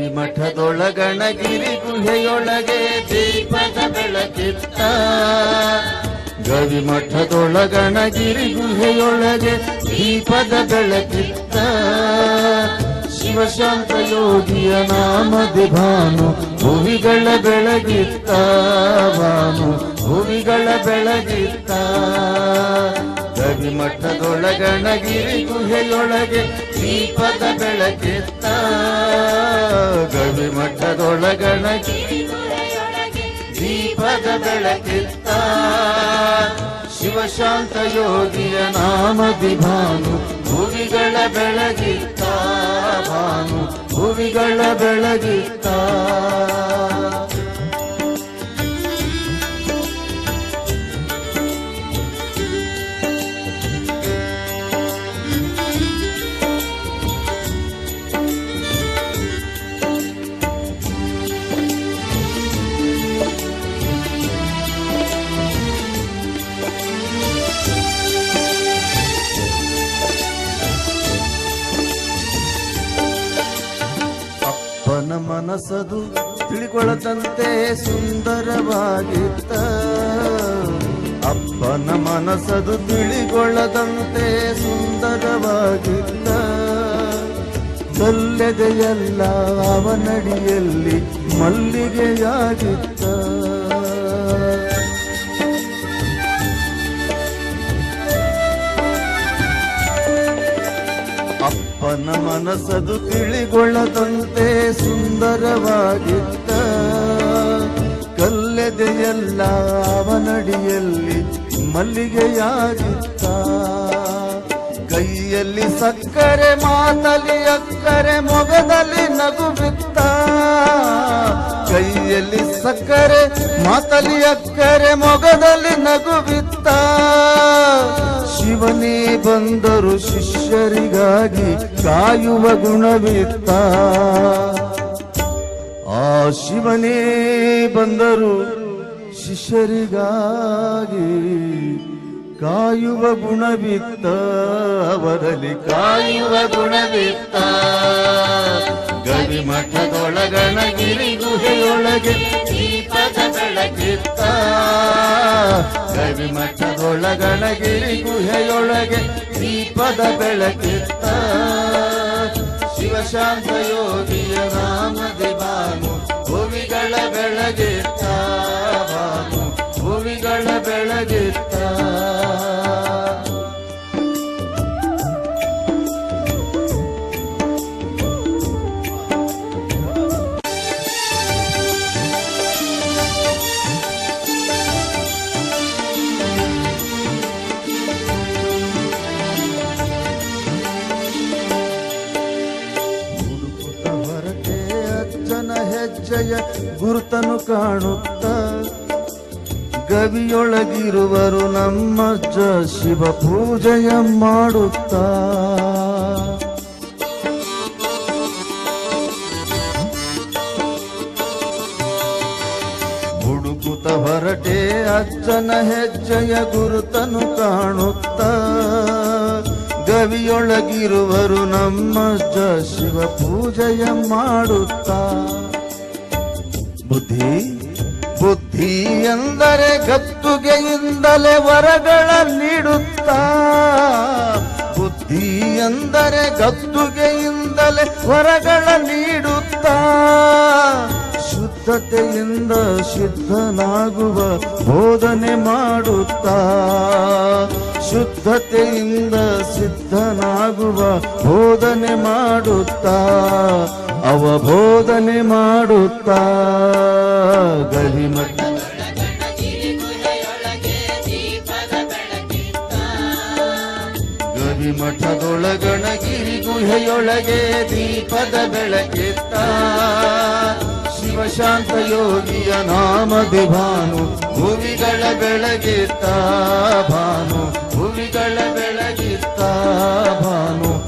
ಗವಿ ಮಠದೊಳಗಣಗಿರಿ ಗುಹೆಯೊಳಗೆ ದೀಪದ ಬೆಳಕಿತ್ತ. ಗವಿ ಮಠದೊಳಗಣಗಿರಿ ಗುಹೆಯೊಳಗೆ ದೀಪದ ಬೆಳಕಿತ್ತ. ಶಿವಶಾಂತ ಯೋಗಿಯ ನಾಮದಿ ಭಾನು ಭುವಿಗಳ ಬೆಳಗಿತ್ತ. ಭಾನು ಭುವಿಗಳ ಬೆಳಗಿತ್ತ. ಗವಿ ಮಠದೊಳಗಣಗಿರಿ ಗುಹೆಯೊಳಗೆ ದೀಪದ ಬೆಳಕಿತ್ತ. ಗವಿ ಮಠದೊಳಗಣಗಿರಿ ಗುಹೆಯೊಳಗೆ ದೀಪದ ಬೆಳಕಿತ್ತ. ಶಿವಶಾಂತ ಯೋಗಿಯ ನಾಮದಿ ಭಾನು ಭುವಿಗಳ ಬೆಳಗಿತ್ತ. ಭಾನು ಭುವಿಗಳ ಬೆಳಗಿತ್ತ. ಅಪ್ಪನ ಮನಸ್ಸದು ತಿಳಿಕೊಳ್ಳದಂತೆ ಸುಂದರವಾಗಿತ್ತ. ಅಪ್ಪನ ಮನಸ್ಸದು ತಿಳಿಕೊಳ್ಳದಂತೆ ಸುಂದರವಾಗಿತ್ತ. ಕಲ್ಲೆದೆಯಲ್ಲ ಅವನಡಿಯಲ್ಲಿ ಮಲ್ಲಿಗೆಯಾಗಿತ್ತ. ಅಪ್ಪನ ಮನಸ್ಸದು ತಿಳಿಗೊಳ್ಳದಂತೆ ಸುಂದರವಾಗಿತ್ತ. ಕಲ್ಲೆದೆಯಲ್ಲ ಅವನಡಿಯಲ್ಲಿ ಮಲ್ಲಿಗೆಯಾಗಿತ್ತ. ಕೈಯಲ್ಲಿ ಸಕ್ಕರೆ ಮಾತಲಿ ಅಕ್ಕರೆ ಮೊಗದಲ್ಲಿ ನಗು ಬಿತ್ತ. ಕೈಯಲ್ಲಿ ಸಕ್ಕರೆ ಮಾತಲಿ ಅಕ್ಕರೆ ಮೊಗದಲ್ಲಿ ನಗು ಬಿತ್ತ. ಶಿವನೇ ಬಂದರು ಶಿಷ್ಯರಿಗಾಗಿ ಕಾಯುವ ಗುಣವಿತ್ತ. ಆ ಶಿವನೇ ಬಂದರು ಶಿಷ್ಯರಿಗಾಗಿ ಕಾಯುವ ಗುಣವಿತ್ತ. ಅವರಲ್ಲಿ ಕಾಯುವ ಗುಣವಿತ್ತ. ಗವಿ ಮಠದೊಳಗಣಗಿರಿ ಗುಹೆಯೊಳಗೆ ದೀಪದ ಬೆಳಕಿತ್ತ. ಗವಿ ಮಠದೊಳಗಣಗಿರಿ ಗುಹೆಯೊಳಗೆ ದೀಪದ ಬೆಳಕಿತ್ತ. ಶಿವಶಾಂತ ಯೋಗಿಯ ನಾಮದಿ ಭಾನು ಭುವಿಗಳ ಬೆಳಗಿತ್ತ. ಭಾನು ಭುವಿಗಳ ಬೆಳಗಿತ್ತ. ಹೆಜ್ಜೆಯ ಗುರುತನು ಕಾಣುತ್ತ. ಗವಿಯೊಳಗಿರುವರು ನಮ್ಮಜ್ಜ ಶಿವ ಪೂಜೆಯ ಮಾಡುತ್ತ. ಹುಡುಕುತ್ತ ಹೊರಟೆ ಅಜ್ಜನ ಹೆಜ್ಜೆಯ ಗುರುತನು ಕಾಣುತ್ತ. ಗವಿಯೊಳಗಿರುವರು ನಮ್ಮಜ್ಜ ಶಿವ ಪೂಜೆಯ ಮಾಡುತ್ತ. ಬುದ್ಧಿ ಬುದ್ಧಿ ಎಂದರೆ ಗದ್ದುಗೆಯಿಂದಲೇ ವರಗಳ ನೀಡುತ್ತ. ಬುದ್ಧಿ ಎಂದರೆ ಗದ್ದುಗೆಯಿಂದಲೇ ವರಗಳ ನೀಡುತ್ತ. ಶುದ್ಧತೆಯಿಂದ ಸಿದ್ಧನಾಗುವ ಬೋಧನೆ ಮಾಡುತ್ತ. ಶುದ್ಧತೆಯಿಂದ ಸಿದ್ಧನಾಗುವ ಬೋಧನೆ ಮಾಡುತ್ತ. ಅವಬೋಧನೆ ಮಾಡುತ್ತಾ. ಗವಿ ಮಠದೊಳಗಣಗಿರಿ ಗುಹೆಯೊಳಗೆ ದೀಪದ ಬೆಳಕಿತ್ತ. ಗವಿ ಮಠದೊಳಗಣಗಿರಿ ಗುಹೆಯೊಳಗೆ ದೀಪದ ಬೆಳಕಿತ್ತ. ಶಿವಶಾಂತ ಯೋಗಿಯ ನಾಮದಿ ಭಾನು ಭುವಿಗಳ ಬೆಳಗಿತ್ತ. ಭಾನು ಭುವಿಗಳ ಬೆಳಗಿತ್ತ. ಭಾನು